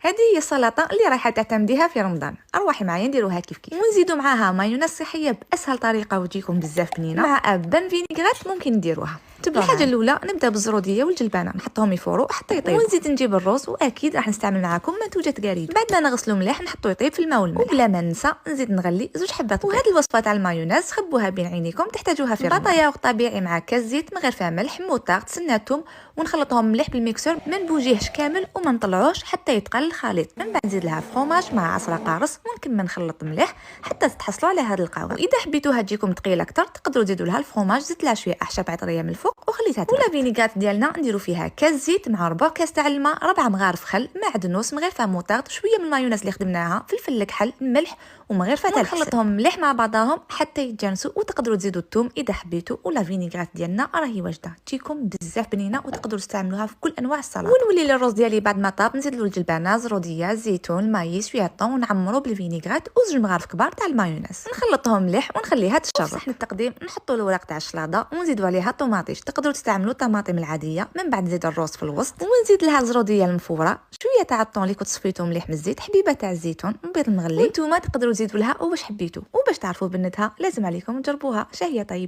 هذه هي السلطه اللي رايحه تعتمديها في رمضان. اروحي معايا نديروها كيف ونزيدوا معاها مايونيز صحيه باسهل طريقه وتجيكم بزاف بنينه مع بن فينيغرات ممكن نديروها. الحاجه الاولى نبدا بالزروديه والجلبانه نحطهم يفوروا حتى يطيبوا ونزيد نجيب الرز واكيد راح نستعمل معاكم منتوجات قريده. بعد ما نغسلوا مليح نحطوا يطيب في الماء والملح وبلا ما ننسى نزيد نغلي 2 حبات بيض. وهذه الوصفه تاع المايونيز خبوها بين عينيكم تحتاجوها في بطايا طبيعي مع كاس زيت من غير فيها ملح موطار سناتهم ونخلطهم مليح بالميكسور ما نبوجيهش كامل وما نطلعوش حتى يتقل الخليط. من بعد نزيد لها فرomاج مع عصره قارص ونكمل نخلط مليح حتى تحصلوا على هذا القوام. واذا حبيتوها تجيكم ثقيله اكثر تقدروا تزيدوا لها الفرomاج زدت لها شويه اعشاب عطريه من الفوق وخليتها ولا فينيغات ديالنا نديروا فيها كاس زيت مع ربع كاس تاع الماء 4 مغارف خل معدنوس من غير فيها موطار شويه من المايونيز اللي خدمناها فلفل كحل ملح ومن غير فيها نخلطهم مليح مع بعضهم حتى يتجانسوا. وتقدروا تزيدوا الثوم اذا حبيتوا ولا فينيغرات ديالنا راهي واجده تجيكم بزاف بنينه وتقدروا تستعملوها في كل انواع السلطات. ونولي للرز ديالي بعد ما طاب نزيد له الجلبانه زروديه زيتون مايس شويه طون ونعمروا بالفينيغرات و2 مغارف كبار تاع المايونيز نخلطهم مليح ونخليها تشرب. صحن التقديم نحطوا الوراق تاع الشلاضه ونزيدوا عليها طوماطيش تقدروا تستعملوا الطماطم العاديه. من بعد نزيد الرز في الوسط ونزيد لها الزروديه المفوره شويه تاع الطون اللي كنت صفيتو مليح من الزيت حبيبه تاع الزيتون بيض المغلي وانتوما تقدروا تزيدوا لها وباش حبيتوا. وباش تعرفوا بنتها لازم عليكم تجربوها شهيه طيبه.